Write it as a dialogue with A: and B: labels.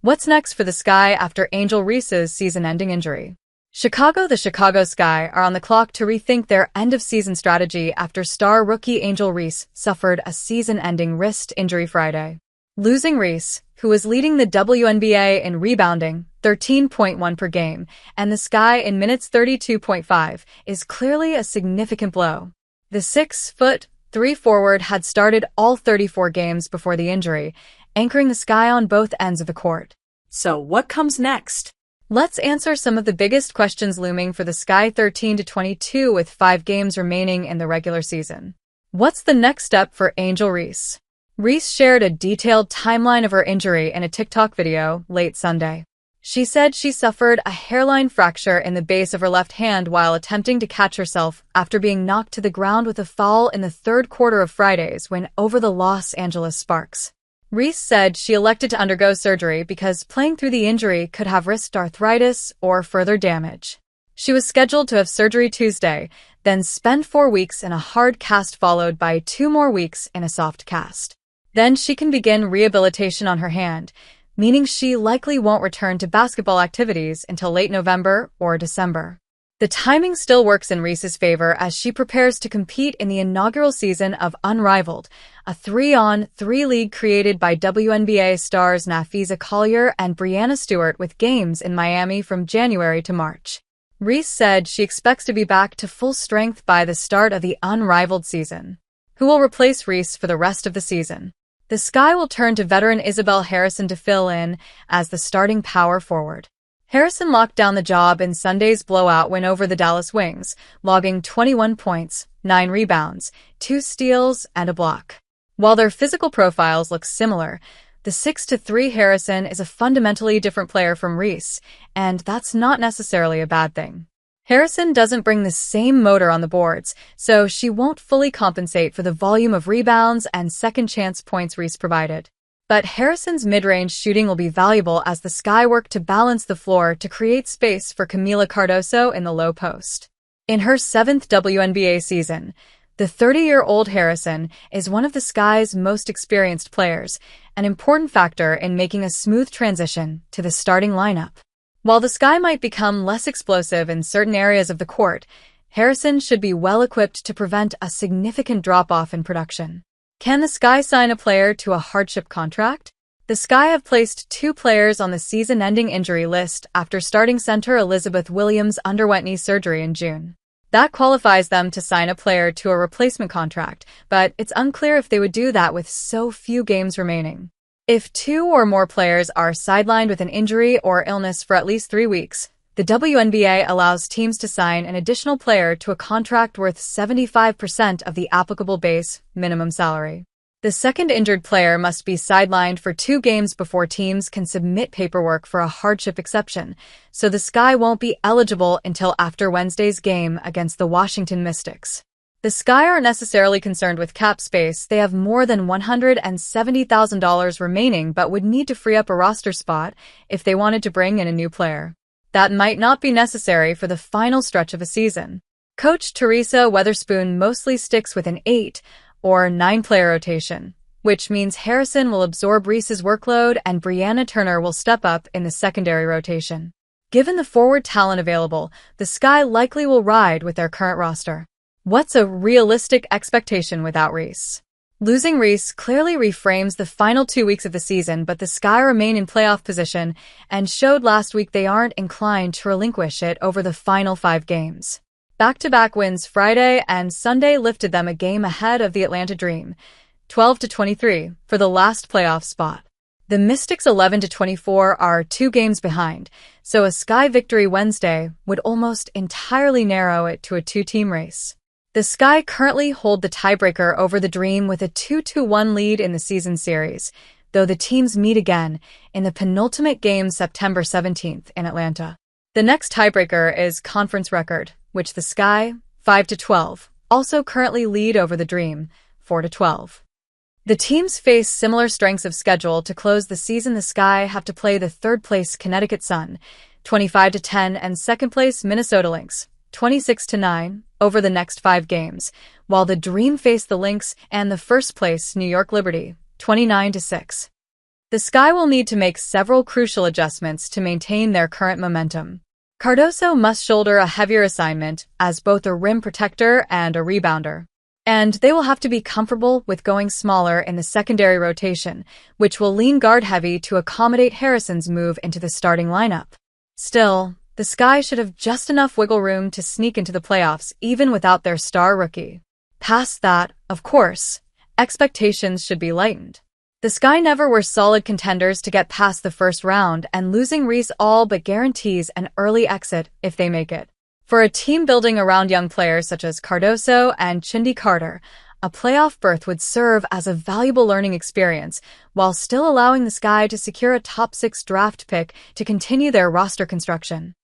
A: What's next for the Sky after Angel Reese's season-ending injury? The Chicago Sky are on the clock to rethink their end-of-season strategy after star rookie Angel Reese suffered a season-ending wrist injury Friday. Losing Reese, who was leading the WNBA in rebounding, 13.1 per game, and the Sky in minutes 32.5, is clearly a significant blow. The 6'3" forward had started all 34 games before the injury, anchoring the Sky on both ends of the court.
B: So what comes next?
A: Let's answer some of the biggest questions looming for the Sky 13-22 with 5 games remaining in the regular season. What's the next step for Angel Reese? Reese shared a detailed timeline of her injury in a TikTok video late Sunday. She said she suffered a hairline fracture in the base of her left hand while attempting to catch herself after being knocked to the ground with a foul in the third quarter of Friday's win over the Los Angeles Sparks. Reese said she elected to undergo surgery because playing through the injury could have risked arthritis or further damage. She was scheduled to have surgery Tuesday, then spend 4 weeks in a hard cast followed by 2 more weeks in a soft cast. Then she can begin rehabilitation on her hand, meaning she likely won't return to basketball activities until late November or December. The timing still works in Reese's favor as she prepares to compete in the inaugural season of Unrivaled, a 3-on-3 league created by WNBA stars Nafisa Collier and Breanna Stewart with games in Miami from January to March. Reese said she expects to be back to full strength by the start of the Unrivaled season. Who will replace Reese for the rest of the season? The Sky will turn to veteran Isabelle Harrison to fill in as the starting power forward. Harrison locked down the job in Sunday's blowout win over the Dallas Wings, logging 21 points, 9 rebounds, 2 steals, and a block. While their physical profiles look similar, the 6'3" Harrison is a fundamentally different player from Reese, and that's not necessarily a bad thing. Harrison doesn't bring the same motor on the boards, so she won't fully compensate for the volume of rebounds and second-chance points Reese provided. But Harrison's mid-range shooting will be valuable as the Sky work to balance the floor to create space for Camila Cardoso in the low post. In her 7th WNBA season, the 30-year-old Harrison is one of the Sky's most experienced players, an important factor in making a smooth transition to the starting lineup. While the Sky might become less explosive in certain areas of the court, Harrison should be well-equipped to prevent a significant drop-off in production. Can the Sky sign a player to a hardship contract? The Sky have placed 2 players on the season-ending injury list after starting center Elizabeth Williams underwent knee surgery in June. That qualifies them to sign a player to a replacement contract, but it's unclear if they would do that with so few games remaining. If 2 or more players are sidelined with an injury or illness for at least 3 weeks, the WNBA allows teams to sign an additional player to a contract worth 75% of the applicable base minimum salary. The second injured player must be sidelined for 2 games before teams can submit paperwork for a hardship exception, so the Sky won't be eligible until after Wednesday's game against the Washington Mystics. The Sky aren't necessarily concerned with cap space. They have more than $170,000 remaining but would need to free up a roster spot if they wanted to bring in a new player. That might not be necessary for the final stretch of a season. Coach Teresa Weatherspoon mostly sticks with an 8 or 9-player rotation, which means Harrison will absorb Reese's workload and Breanna Turner will step up in the secondary rotation. Given the forward talent available, the Sky likely will ride with their current roster. What's a realistic expectation without Reese? Losing Reese clearly reframes the final 2 weeks of the season, but the Sky remain in playoff position and showed last week they aren't inclined to relinquish it over the final 5 games. Back-to-back wins Friday and Sunday lifted them a game ahead of the Atlanta Dream, 12-23, for the last playoff spot. The Mystics 11-24 are 2 games behind, so a Sky victory Wednesday would almost entirely narrow it to a 2-team race. The Sky currently hold the tiebreaker over the Dream with a 2-1 lead in the season series, though the teams meet again in the penultimate game September 17th in Atlanta. The next tiebreaker is conference record, which the Sky, 5-12, also currently lead over the Dream, 4-12. The teams face similar strengths of schedule to close the season. The Sky have to play the third-place Connecticut Sun, 25-10, and second-place Minnesota Lynx, 26-9, over the next 5 games, while the Dream face the Lynx and the first-place New York Liberty, 29-6. The Sky will need to make several crucial adjustments to maintain their current momentum. Cardoso must shoulder a heavier assignment as both a rim protector and a rebounder. And they will have to be comfortable with going smaller in the secondary rotation, which will lean guard-heavy to accommodate Harrison's move into the starting lineup. Still, the Sky should have just enough wiggle room to sneak into the playoffs even without their star rookie. Past that, of course, expectations should be lightened. The Sky never were solid contenders to get past the first round, and losing Reese all but guarantees an early exit if they make it. For a team building around young players such as Cardoso and Chindy Carter, a playoff berth would serve as a valuable learning experience while still allowing the Sky to secure a top 6 draft pick to continue their roster construction.